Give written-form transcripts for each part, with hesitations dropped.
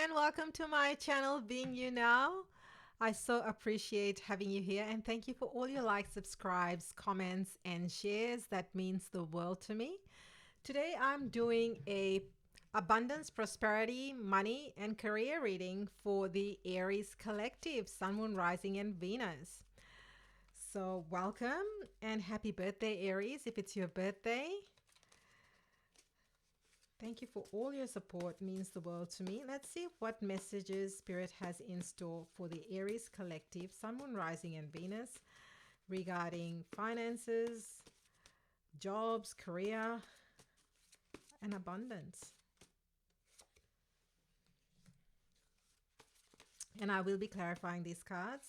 and welcome to my channel, Being You Now. I so appreciate having you here, and thank you for all your likes, subscribes, comments, and shares. That means the world to me. Today I'm doing a abundance, prosperity, money, and career reading for the Aries collective, Sun, Moon, Rising, and Venus. So welcome and happy birthday, Aries, if it's your birthday. Thank you for all your support. Means the world to me. Let's see what messages Spirit has in store for the Aries collective, Sun, Moon, Rising, and Venus regarding finances, jobs, career, and abundance. And I will be clarifying these cards.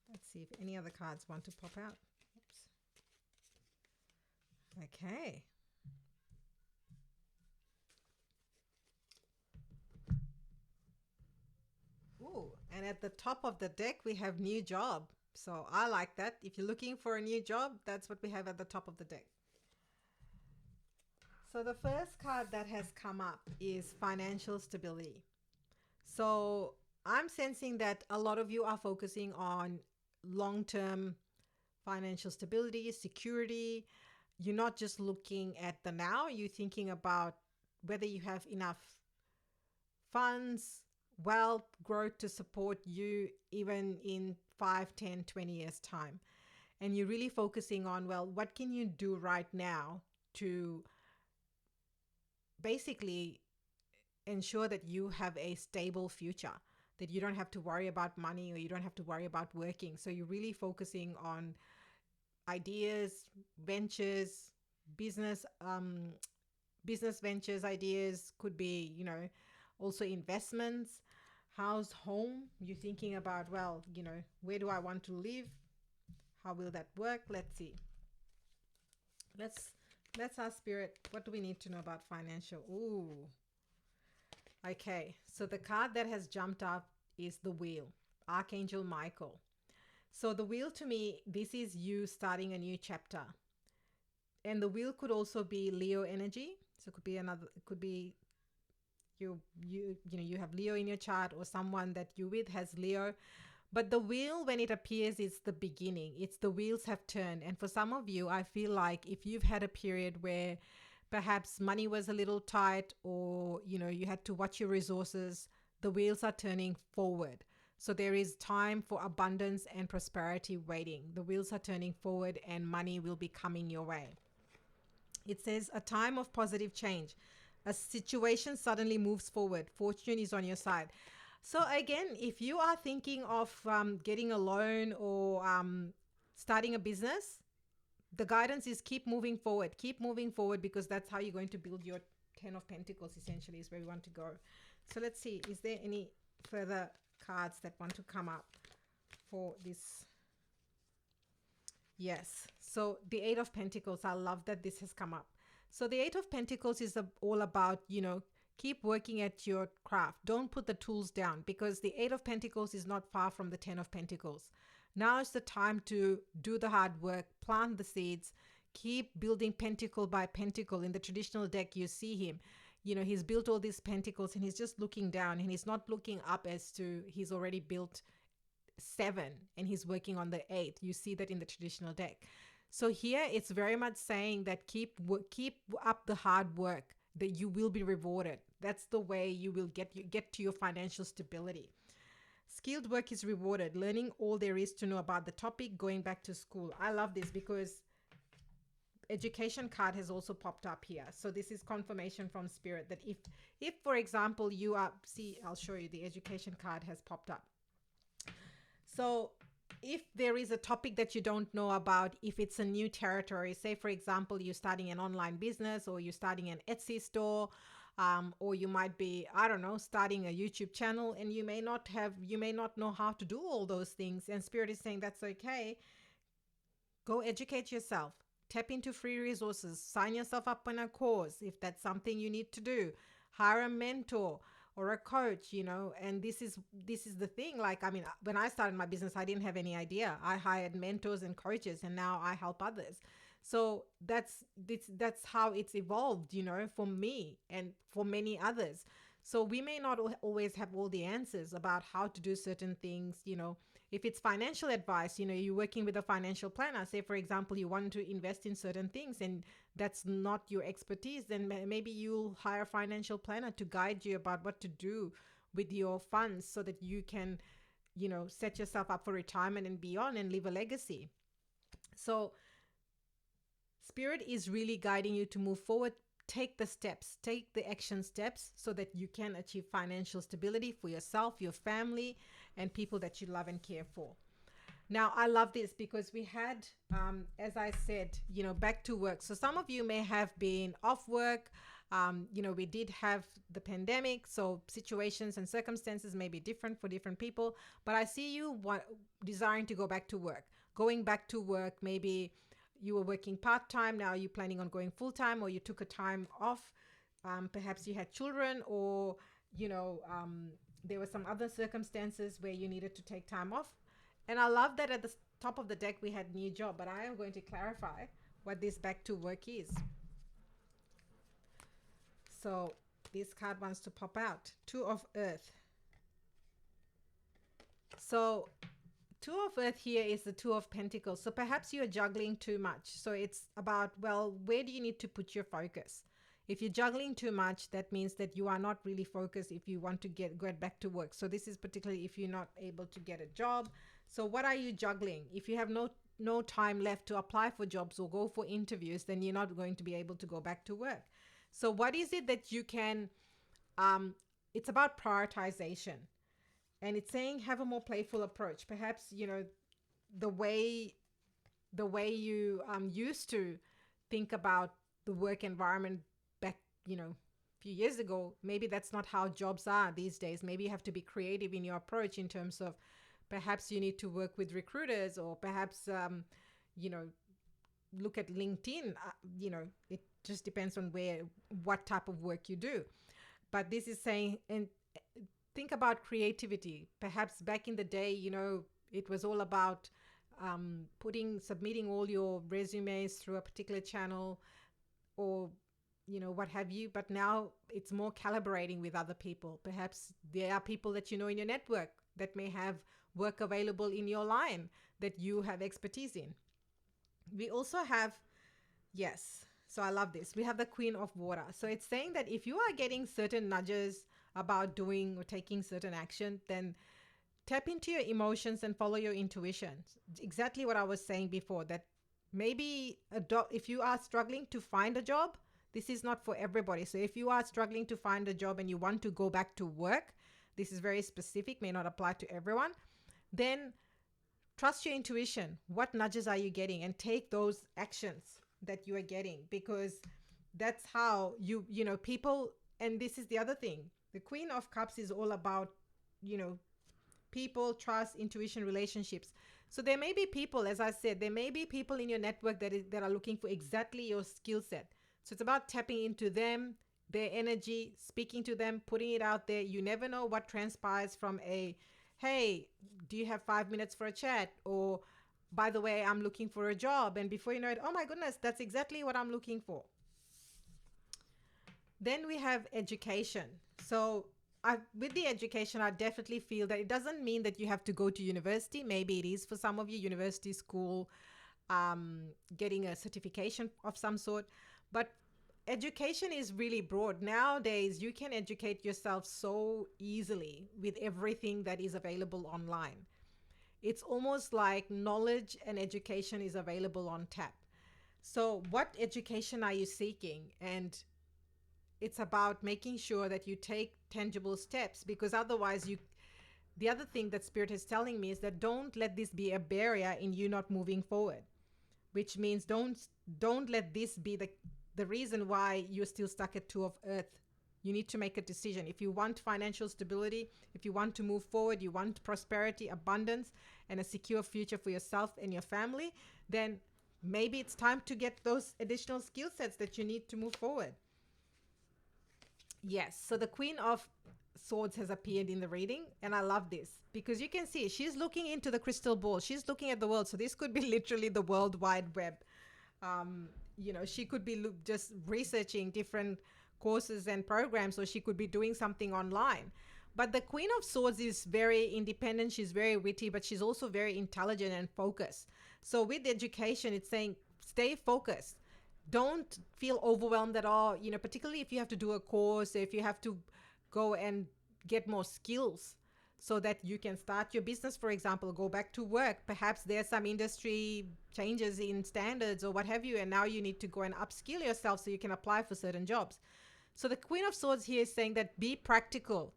Let's see if any other cards want to pop out. Oops. Okay. Ooh, and at the top of the deck, we have new job. So I like that. If you're looking for a new job, that's what we have at the top of the deck. So the first card that has come up is financial stability. So I'm sensing that a lot of you are focusing on long-term financial stability, security. You're not just looking at the now, you're thinking about whether you have enough funds, wealth, growth to support you even in 5, 10, 20 years time. And you're really focusing on, well, what can you do right now to basically ensure that you have a stable future, that you don't have to worry about money or you don't have to worry about working. So you're really focusing on ideas, ventures, business, business ventures, ideas could be, also investments, house, home. You're thinking about, well, where do I want to live? How will that work? Let's see. Let's ask Spirit, what do we need to know about financial? Ooh. Okay, so the card that has jumped up is the Wheel, Archangel Michael. So the Wheel, to me, this is you starting a new chapter. And the Wheel could also be Leo energy. So it could be it could be you have Leo in your chart, or someone that you with has Leo. But the wheel, when it appears, is the beginning. It's the wheels have turned. And for some of you, I feel like if you've had a period where perhaps money was a little tight, or you had to watch your resources, the wheels are turning forward. So there is time for abundance and prosperity waiting. The wheels are turning forward and money will be coming your way. It says a time of positive change. A situation suddenly moves forward. Fortune is on your side. So again, if you are thinking of getting a loan or starting a business, the guidance is keep moving forward. Keep moving forward, because that's how you're going to build your 10 of Pentacles, essentially, is where we want to go. So let's see, is there any further cards that want to come up for this? Yes. So the 8 of Pentacles, I love that this has come up. So the 8 of Pentacles is all about, keep working at your craft. Don't put the tools down, because the 8 of Pentacles is not far from the 10 of Pentacles. Now is the time to do the hard work, plant the seeds, keep building pentacle by pentacle. In the traditional deck, you see him. He's built all these pentacles and he's just looking down, and he's not looking up as to he's already built 7 and he's working on the 8. You see that in the traditional deck. So here it's very much saying that keep up the hard work, that you will be rewarded. That's the way you will get to your financial stability. Skilled work is rewarded. Learning all there is to know about the topic, going back to school. I love this because education card has also popped up here. So this is confirmation from Spirit that if for example you are, see, I'll show you, the education card has popped up. So if there is a topic that you don't know about, if it's a new territory, say for example you're starting an online business, or you're starting an Etsy store, or you might be, I don't know, starting a YouTube channel, and you may not know how to do all those things, and Spirit is saying that's okay. Go educate yourself, tap into free resources, sign yourself up on a course if that's something you need to do, hire a mentor, or a coach, and this is the thing. Like, I mean, when I started my business, I didn't have any idea. I hired mentors and coaches, and now I help others. So that's how it's evolved, for me and for many others. So we may not always have all the answers about how to do certain things. If it's financial advice, you're working with a financial planner. Say, for example, you want to invest in certain things and that's not your expertise, then maybe you'll hire a financial planner to guide you about what to do with your funds so that you can, set yourself up for retirement and beyond and leave a legacy. So Spirit is really guiding you to move forward. Take the steps, take the action steps so that you can achieve financial stability for yourself, your family, and people that you love and care for. Now, I love this because we had, as I said, back to work. So some of you may have been off work. We did have the pandemic, so situations and circumstances may be different for different people. But I see you desiring to go back to work. Going back to work, maybe you were working part-time, now you're planning on going full-time, or you took a time off. Perhaps you had children, or, there were some other circumstances where you needed to take time off. And I love that at the top of the deck we had new job, but I am going to clarify what this back to work is. So this card wants to pop out. Two of Earth. So Two of Earth here is the Two of Pentacles. So perhaps you are juggling too much. So it's about, well, where do you need to put your focus? If you're juggling too much, that means that you are not really focused if you want to get back to work. So this is particularly if you're not able to get a job. So what are you juggling? If you have no time left to apply for jobs or go for interviews, then you're not going to be able to go back to work. So what is it that you can, it's about prioritization. And it's saying have a more playful approach. Perhaps, the way you used to think about the work environment back, a few years ago, maybe that's not how jobs are these days. Maybe you have to be creative in your approach in terms of perhaps you need to work with recruiters, or perhaps, look at LinkedIn. It just depends on what type of work you do. But this is saying, and think about creativity. Perhaps back in the day, it was all about submitting all your resumes through a particular channel, or, what have you. But now it's more calibrating with other people. Perhaps there are people that you know in your network that may have work available in your line that you have expertise in. We also have, yes, so I love this. We have the Queen of Water. So it's saying that if you are getting certain nudges about doing or taking certain action, then tap into your emotions and follow your intuition. Exactly what I was saying before, that maybe if you are struggling to find a job, this is not for everybody. So if you are struggling to find a job and you want to go back to work, this is very specific, may not apply to everyone, then trust your intuition. What nudges are you getting? And take those actions that you are getting, because that's how people, and this is the other thing. The Queen of Cups is all about, people, trust, intuition, relationships. So there may be people, as I said, there may be people in your network that are looking for exactly your skill set. So it's about tapping into them, their energy, speaking to them, putting it out there. You never know what transpires from hey, do you have 5 minutes for a chat? Or, by the way, I'm looking for a job. And before you know it, oh my goodness, that's exactly what I'm looking for. Then we have education. So with the education, I definitely feel that it doesn't mean that you have to go to university. Maybe it is for some of you, university, school, getting a certification of some sort. But education is really broad. Nowadays, you can educate yourself so easily with everything that is available online. It's almost like knowledge and education is available on tap. So what education are you seeking? And it's about making sure that you take tangible steps, because otherwise the other thing that Spirit is telling me is that don't let this be a barrier in you not moving forward, which means don't let this be the reason why you're still stuck at Two of Earth. You need to make a decision. If you want financial stability, if you want to move forward, you want prosperity, abundance, and a secure future for yourself and your family, then maybe it's time to get those additional skill sets that you need to move forward. Yes, so the Queen of Swords has appeared in the reading, and I love this because you can see she's looking into the crystal ball. She's looking at the world. So this could be literally the World Wide Web. She could be just researching different courses and programs, or she could be doing something online. But the Queen of Swords is very independent. She's very witty, but she's also very intelligent and focused. So with education, it's saying stay focused. Don't feel overwhelmed at all, particularly if you have to do a course, if you have to go and get more skills so that you can start your business, for example, go back to work. Perhaps there's some industry changes in standards or what have you, and now you need to go and upskill yourself so you can apply for certain jobs. So the Queen of Swords here is saying that be practical,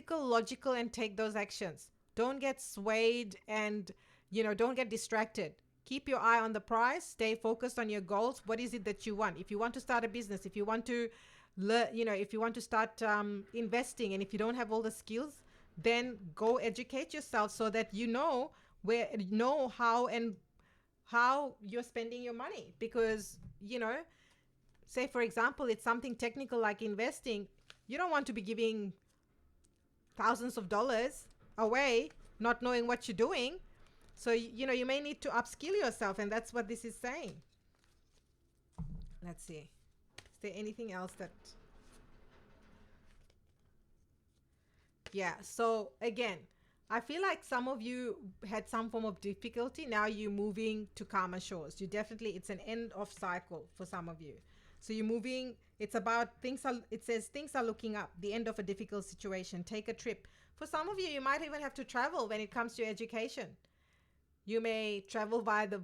logical, and take those actions. Don't get swayed and, don't get distracted. Keep your eye on the prize. Stay focused on your goals. What is it that you want? If you want to start a business, if you want to learn, if you want to start investing, and if you don't have all the skills, then go educate yourself so that how you're spending your money. Because, say for example, it's something technical like investing. You don't want to be giving thousands of dollars away, not knowing what you're doing. So, you may need to upskill yourself, and that's what this is saying. Let's see. Is there anything else that... Yeah, so again, I feel like some of you had some form of difficulty. Now you're moving to calmer shores. It's an end of cycle for some of you. So you're moving, it says things are looking up, the end of a difficult situation. Take a trip. For some of you, you might even have to travel when it comes to education. You may travel via the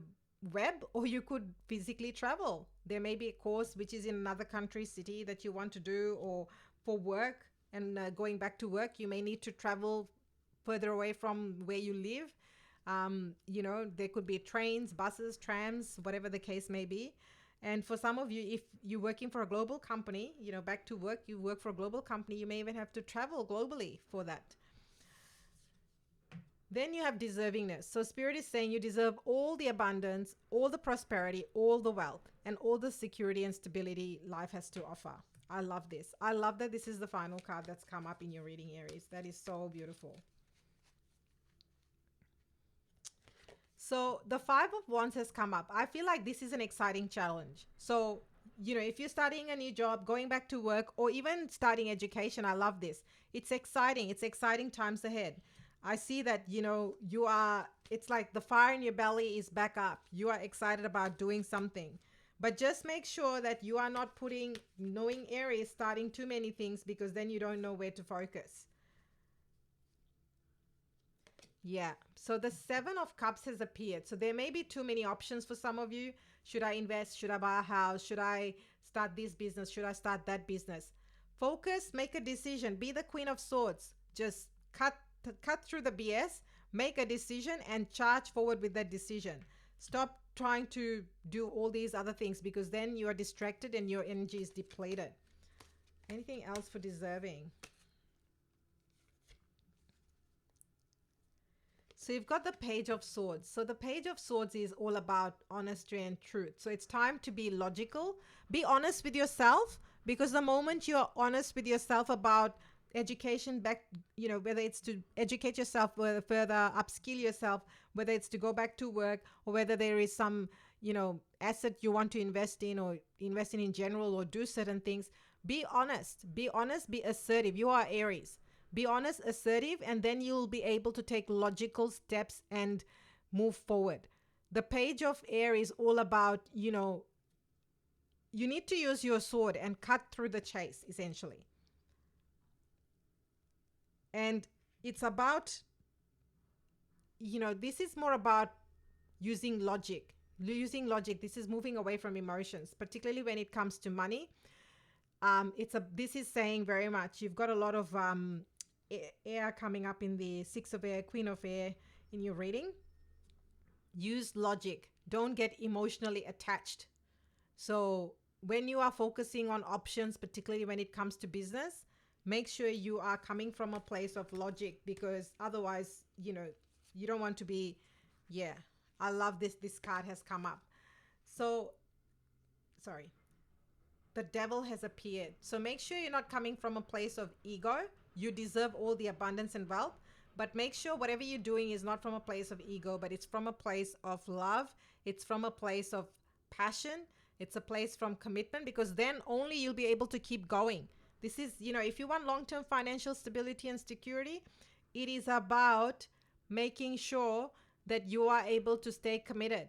web, or you could physically travel. There may be a course which is in another country, city that you want to do, or for work and going back to work, you may need to travel further away from where you live. There could be trains, buses, trams, whatever the case may be. And for some of you, if you're working for a global company, back to work, you work for a global company, you may even have to travel globally for that. Then you have deservingness. So Spirit is saying you deserve all the abundance, all the prosperity, all the wealth, and all the security and stability life has to offer. I love this. I love that this is the final card that's come up in your reading, Aries. That is so beautiful. So the Five of Wands has come up. I feel like this is an exciting challenge. So, if you're starting a new job, going back to work, or even starting education, I love this. It's exciting. It's exciting times ahead. I see that, it's like the fire in your belly is back up. You are excited about doing something. But just make sure that you are not knowing Aries, starting too many things, because then you don't know where to focus. Yeah. So the Seven of Cups has appeared. So there may be too many options for some of you. Should I invest? Should I buy a house? Should I start this business? Should I start that business? Focus, make a decision. Be the Queen of Swords. Just cut through the BS, make a decision, and charge forward with that decision. Stop trying to do all these other things, because then you are distracted and your energy is depleted. Anything else for deserving? So you've got the Page of Swords. So the Page of Swords is all about honesty and truth. So it's time to be logical. Be honest with yourself, because the moment you're honest with yourself about education, whether it's to educate yourself, whether further upskill yourself, whether it's to go back to work, or whether there is some asset you want to invest in, or invest in general, or do certain things, be honest, be assertive. You are Aries. Be honest, assertive, and then you'll be able to take logical steps and move forward. The Page of Air is all about, you need to use your sword and cut through the chase, essentially. And it's about, this is more about using logic. This is moving away from emotions, particularly when it comes to money. This is saying very much, you've got a lot of air coming up in the Six of Air, Queen of Air in your reading. Use logic. Don't get emotionally attached. So when you are focusing on options, particularly when it comes to business, make sure you are coming from a place of logic, because otherwise, you don't want to be, I love this. This card has come up. So, sorry. The Devil has appeared. So make sure you're not coming from a place of ego, You deserve all the abundance and wealth, but make sure whatever you're doing is not from a place of ego, but it's from a place of love. It's from a place of passion. It's a place from commitment, because then only you'll be able to keep going. This is, if you want long term financial stability and security, it is about making sure that you are able to stay committed.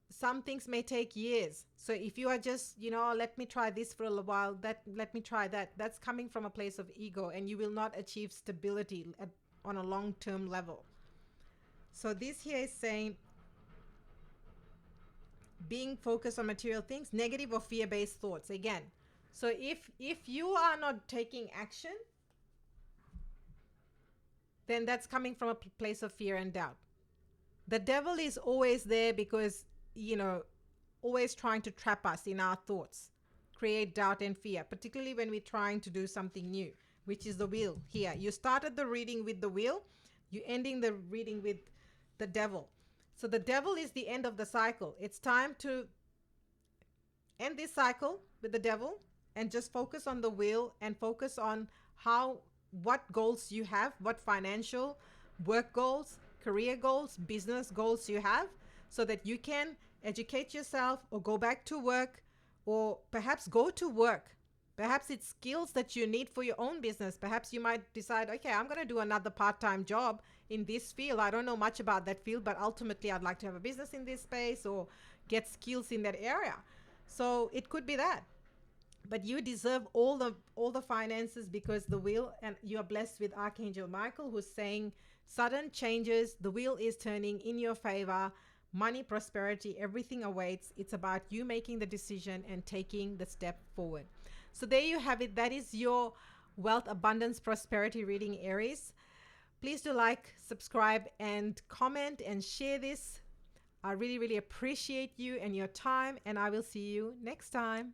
Some things may take years. So if you are just, let me try this for a while, that let me try that, that's coming from a place of ego, and you will not achieve stability on a long term level. So this here is saying being focused on material things, negative or fear based thoughts again. So if you are not taking action, then that's coming from a place of fear and doubt. The devil is always there because, always trying to trap us in our thoughts, create doubt and fear, particularly when we're trying to do something new, which is the wheel here. You started the reading with the wheel, you're ending the reading with the devil. So the devil is the end of the cycle. It's time to end this cycle with the devil and just focus on the wheel and focus on what goals you have, what financial, work goals, career goals, business goals you have, so that you can educate yourself or go back to work, or perhaps go to work. Perhaps it's skills that you need for your own business. Perhaps you might decide, okay, I'm going to do another part-time job in this field. I don't know much about that field, but ultimately I'd like to have a business in this space or get skills in that area. So it could be that. But you deserve all the finances, because the wheel, and you are blessed with Archangel Michael, who's saying sudden changes, the wheel is turning in your favor, money, prosperity, everything awaits. It's about you making the decision and taking the step forward. So there you have it. That is your wealth, abundance, prosperity reading, Aries. Please do like, subscribe, and comment and share this. I really, really appreciate you and your time, and I will see you next time.